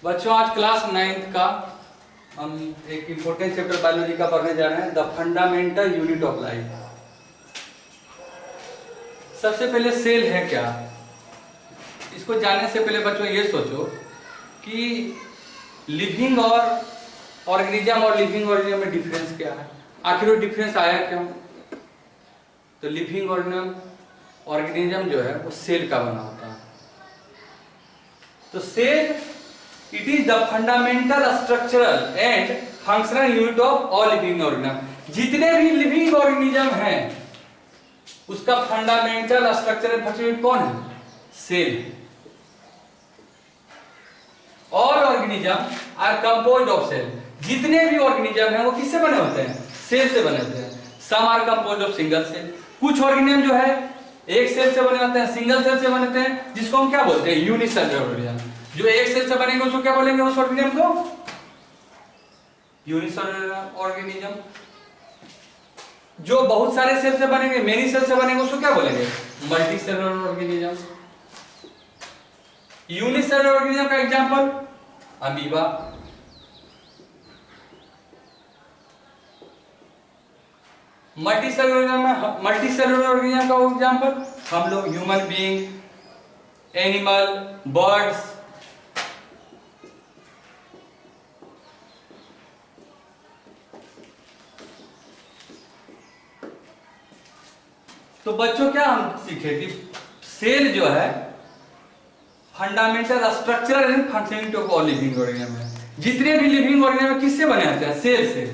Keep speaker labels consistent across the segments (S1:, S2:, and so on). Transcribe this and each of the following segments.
S1: बच्चों आज class 9th का हम एक इम्पोर्टेंट चैप्टर बायोलॉजी का पढ़ने जा रहे हैं, the fundamental unit of life. सबसे पहले सेल है क्या, इसको जानने से पहले बच्चों ये सोचो कि लिविंग और ऑर्गेनिज्म और लिविंग ऑर्गेनिज्म में डिफरेंस क्या है। आखिर वो डिफरेंस आया क्यों? तो लिविंग ऑर्गेनिज्म जो है वो सेल का बना होता है। तो cell it is the fundamental structural and functional unit of all living organism. जितने भी लिविंग ऑर्गेनिज्म हैं उसका फंडामेंटल स्ट्रक्चरल फंक्शनल यूनिट कौन है? Cell. All organism are composed of cell. जितने भी ऑर्गेनिज्म हैं वो किससे बने होते हैं? सेल से बने होते हैं। Some are composed of single cell. कुछ ऑर्गेनिज्म जो है एक सेल से बने होते हैं, सिंगल सेल से बने होते हैं, जिसको हम क्या बोलते हैं? Unicellular organism. जो एक सेल से बनेंगे उसको क्या बोलेंगे? उस ऑर्गेनिज्म को यूनिसेलुलर ऑर्गेनिज्म। जो बहुत सारे सेल से बनेंगे, मेनी सेल से बनेंगे, उसको क्या बोलेंगे? Multicellular organism. यूनिसेलुलर ऑर्गेनिज्म का एग्जांपल अमीबा। मल्टीसेलुलर ऑर्गेनिज्म का एग्जांपल हम लोग ह्यूमन बीइंग, एनिमल, बर्ड्स। तो बच्चों क्या हम सीखे कि सेल जो है fundamental structural and functional unit of all living organism है। जितने भी लिविंग ऑर्गेनिज्म किससे बने होते हैं? सेल से।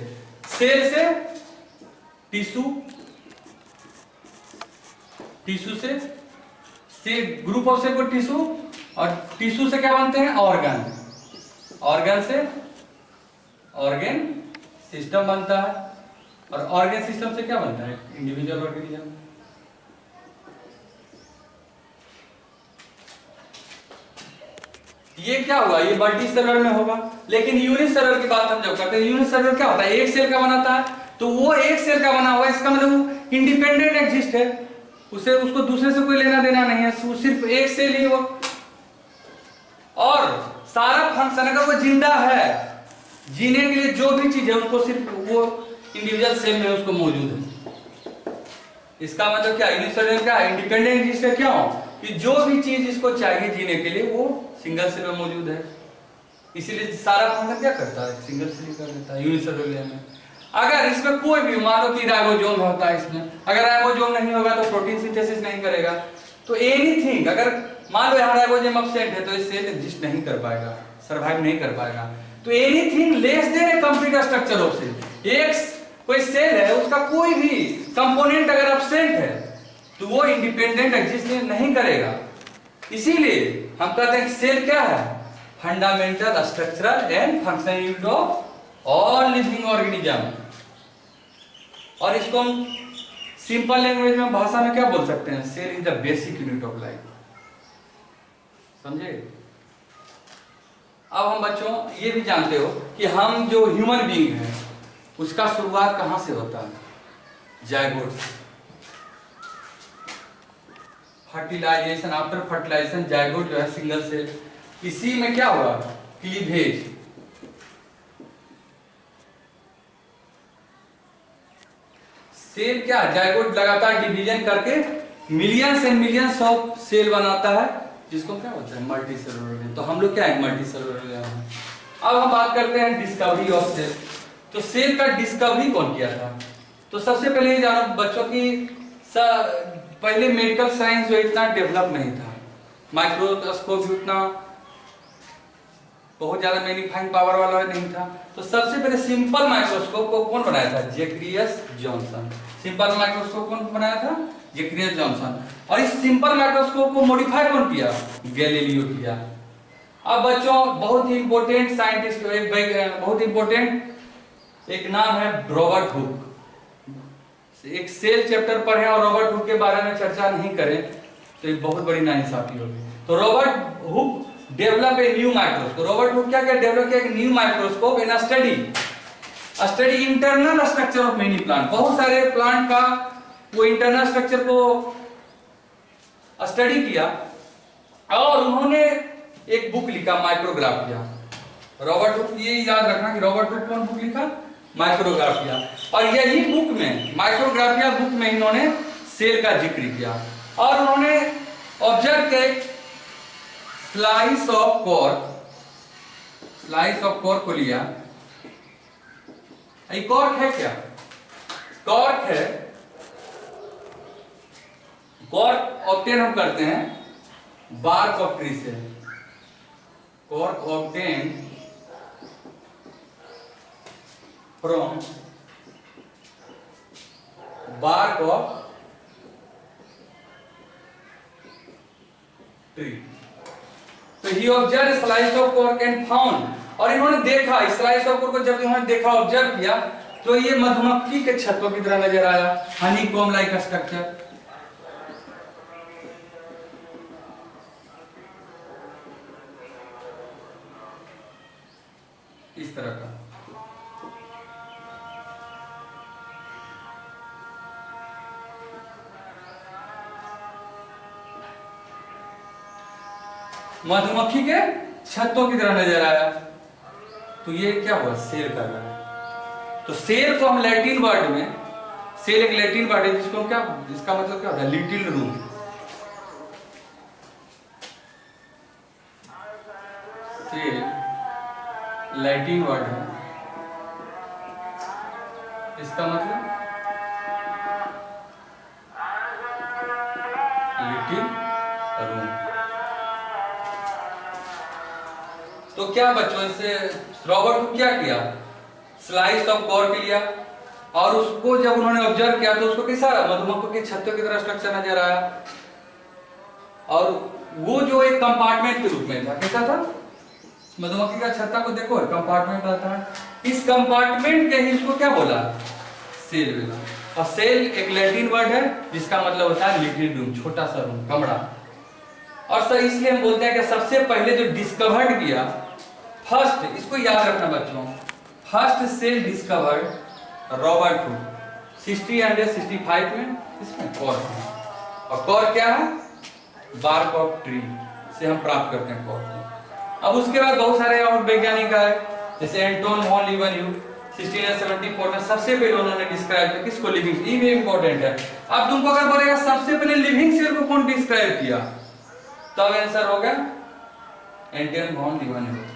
S1: सेल से टिश्यू, टिश्यू से ग्रुप ऑफ सेल को टिश्यू, और टिश्यू से क्या बनते हैं? ऑर्गन। ऑर्गन से ऑर्गन सिस्टम बनता है, और ऑर्गन सिस्टम से क्या बनता है? Individual organism. ये क्या हुआ? ये मल्टीसेलुलर में होगा। लेकिन यूनिसेलुलर की बात हम जब करते हैं, यूनिसेलुलर क्या होता है? एक सेल का बनाता है। तो वो एक सेल का बना हुआ है, इसका मतलब वो इंडिपेंडेंट एग्जिस्ट है, उसको दूसरे से कोई लेना देना नहीं है, वो सिर्फ एक सेल ही वो। और सारा फंक्शन अगर वो जिंदा है, जीने के लिए जो भी चीज है उसको सिर्फ वो इंडिविजुअल सेल में उसको मौजूद है। इसका मतलब क्या? यूनिसेलुलर क्या? इंडिपेंडेंट एग्जिस्ट है। क्यों? कि जो भी चीज इसको चाहिए जीने के लिए वो सिंगल सेल में मौजूद है। इसीलिए सारा फंक्शन क्या करता है? सिंगल सेल कर देता है यूनिसेलुलर में। अगर इसमें कोई भी, मान लो कि राइबोसोम होता है इसमें, अगर राइबोसोम नहीं होगा तो प्रोटीन सिंथेसिस नहीं करेगा। तो एनीथिंग, अगर मान लो यहाँ राइबोसोम एब्सेंट है तो ये सेल एग्जिस्ट नहीं कर पाएगा, सर्वाइव नहीं कर पाएगा। तो anything less than a complete structure of cell. एक कोई सेल है, उसका कोई भी कंपोनेंट अगर एब्सेंट है तो वो इंडिपेंडेंट एग्जिस्ट नहीं करेगा। इसीलिए हम कहते हैं सेल क्या है? Fundamental structural and functional unit of all living organism. और इसको हम सिंपल लैंग्वेज में, भाषा में क्या बोल सकते हैं? Cell is the basic unit of life. समझे? अब हम बच्चों ये भी जानते हो कि हम जो ह्यूमन बीइंग है उसका शुरुआत कहां से होता है? जायगोट से। फर्टिलाइजेशन, आफ्टर फर्टिलाइजेशन जायगोट जो है सिंगल सेल, इसी में क्या हुआ? क्लीवेज। सेल क्या? जायगोट लगातार डिवीजन करके millions and millions of cell बनाता है, जिसको क्या बोलते हैं? मल्टीसेलुलर। तो हम लोग क्या है? मल्टीसेलुलर हैं। अब हम बात करते हैं डिस्कवरी ऑफ सेल। तो सेल का डिस्कवरी कौन किया था? तो सबसे पहले ये जानो बच्चों की पहले मेडिकल साइंस जो इतना डेवलप नहीं था, माइक्रोस्कोप उतना बहुत ज्यादा मैग्नीफाइंग पावर वाला नहीं था। तो सबसे पहले सिंपल माइक्रोस्कोप को कौन बनाया था? जैकरियस जॉनसन। सिंपल माइक्रोस्कोप कौन बनाया था? जैकरियस जॉनसन। और इस सिंपल माइक्रोस्कोप को मॉडिफाई कौन किया? गैलीलियो किया। अब बच्चों बहुत ही इंपॉर्टेंट साइंटिस्ट, बहुत इंपॉर्टेंट एक नाम है रॉबर्ट हुक। एक सेल चैप्टर पढ़े और रॉबर्ट हुक के बारे में चर्चा नहीं करें तो एक बहुत बड़ी नाइंसाफी होगी। तो Robert Hooke develop a new microscope. Robert Hooke क्या डेवलप किया? एक new microscope in study internal structure of many plant. बहुत सारे प्लांट का वो इंटरनल स्ट्रक्चर को स्टडी किया और उन्होंने एक बुक लिखा माइक्रोग्राफिया। रॉबर्ट हुक, ये याद रखना कि रॉबर्ट हुक कौन बुक लिखा, माइक्रोग्राफिया। और यही बुक में, माइक्रोग्राफिया बुक में इन्होंने सेल का जिक्र किया और उन्होंने ऑब्जर्व किया स्लाइस ऑफ कॉर्क को लिया। कॉर्क है क्या, कॉर्क है, कॉर्क ऑब्टेन हम करते हैं बार्क ऑफ ट्री से, cork obtain from bark of tree. तो he observe slice of cork and found, और इन्होंने देखा स्लाइस ऑफ कॉर्क को, जब इन्होंने देखा ऑब्जर्व किया तो ये मधुमक्खी के छत्तों की तरह नजर आया, हनी कॉम लाइक स्ट्रक्चर। इस तरह का मधुमक्खी के छत्तों की तरह नजर आया। तो ये क्या हुआ, सेल कर रहा है। तो सेल को हम लैटिन वर्ड में, सेल एक लैटिन वर्ड है जिसको क्या, जिसका मतलब क्या होता है, little room. Cell Latin word है, इसका मतलब लिटिल रूम। तो क्या बच्चों, इससे रॉबर्ट को क्या किया, स्लाइस ऑफ कॉर्क लिया और उसको जब उन्होंने ऑब्जर्व किया तो उसको कैसा, मधुमक्खी के छत्तों की तरह स्ट्रक्चर नजर आया, और वो जो एक कंपार्टमेंट के रूप में था, कैसा था, मधुमक्खी का छत्ता को देखो कंपार्टमेंट रहता है, इस कंपार्टमेंट के ही इसको क्या बोला, सेल बोला। और सेल एक लैटिन वर्ड है जिसका मतलब होता है लिटिल रूम, छोटा सा रूम, कमरा। और सर इसलिए हम बोलते हैं कि सबसे पहले जो डिस्कवर्ड किया, फर्स्ट, इसको याद रखना बच्चों, first cell discovered Robert Hooke 1665 में, इसमें कॉर्क। और कॉर्क क्या है, बार्क ऑफ ट्री से हम प्राप्त करते हैं कॉर्क को। अब उसके बाद बहुत सारे और वैज्ञानिक आए, जैसे एंटोन वॉन लीवनह्यूक 1674 में सबसे पहले उन्होंने डिस्क्राइब किया, किसको, लिविंग, ये भी इंपॉर्टेंट है। अब तुमको अगर बोलेगा सबसे पहले लिविंग सेल को कौन डिस्क्राइब किया, तब आंसर होगा एंटोन वॉन लीवनह्यूक।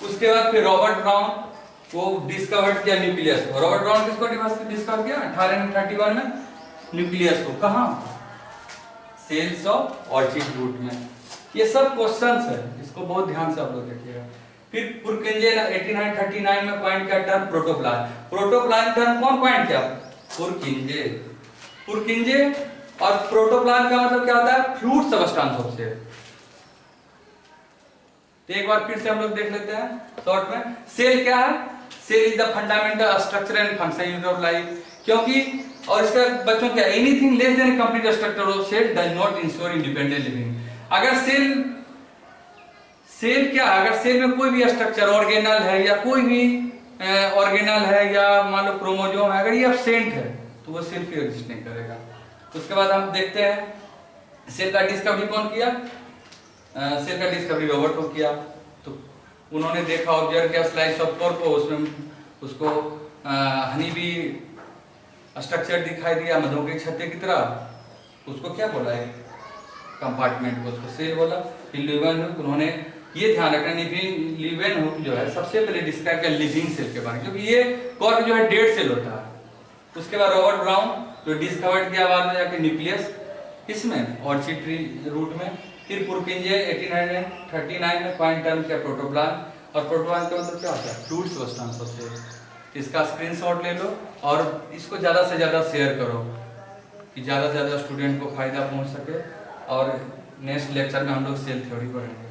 S1: उसके बाद फिर रॉबर्ट ब्राउन को डिस्कवर्ड किया न्यूक्लियस को। रॉबर्ट ब्राउन किसको डिस्कवर किया, 1831 में, न्यूक्लियस को। कहां, सेल्स ऑफ ऑर्चिड रूट में। ये सब क्वेश्चंस है, इसको बहुत ध्यान से आप लोग देखिएगा। फिर पुरकिंजे 1839 में पॉइंट किया टर्म प्रोटोप्लाज्म। प्रोटोप्लाज्म टर्म कौन पॉइंट किया, पुरकिंजे। पुरकिंजे, और प्रोटोप्लाज्म का मतलब क्या होता है, फ्लूइड सबस्टेंस ऑफ सेल। तो एक बार फिर से हम लोग देख लेते हैं शॉर्ट में, सेल क्या है, cell is the fundamental structure and function unit of life. क्योंकि, और इसका बच्चों क्या, anything less than complete structure of cell does not ensure independent living. अगर सेल क्या है, अगर सेल में कोई भी स्ट्रक्चर ऑर्गेनल है या कोई भी ऑर्गेनल है या मान लो क्रोमोसोम है, अगर ये एब्सेंट है तो वो सेल फिर एग्जिस्ट नहीं करेगा। उसके बाद हम देखते हैं सेल का डिस्कवरी कौन किया, सेल का डिस्कवरी रॉबर्ट हुक किया। तो उन्होंने देखा, ऑब्जर्व किया स्लाइस ऑफ कॉर्क को, उसमें उसको हनी भी स्ट्रक्चर दिखाई दिया मधुमक्खी छत्ते की तरह, उसको क्या बोला है, कंपार्टमेंट को, उसको सेल बोला। फिर लीवनहुक, उन्होंने ये ध्यान रखना, लीवनहुक जो है सबसे पहले डिस्क्राइब किया लिविंग सेल के बारे में, क्योंकि ये कॉर्क जो है डेड सेल होता है। उसके बाद रॉबर्ट ब्राउन जो डिस्कवर्ड किया बाद में जाके न्यूक्लियस, इसमें ऑर्चिड ट्री रूट में। फिर पुरकिंजे 1839 में पॉइंट टर्म किया प्रोटोप्लाज्म। और प्रोटोप्लाज्म का मतलब क्या होता है, फ्लूइड सबस्टेंस ऑफ सेल। इसका स्क्रीनशॉट ले लो और इसको ज़्यादा से ज़्यादा शेयर करो कि ज़्यादा से ज़्यादा स्टूडेंट को फायदा पहुंच सके। और नेक्स्ट लेक्चर में हम लोग सेल थ्योरी पढ़ेंगे।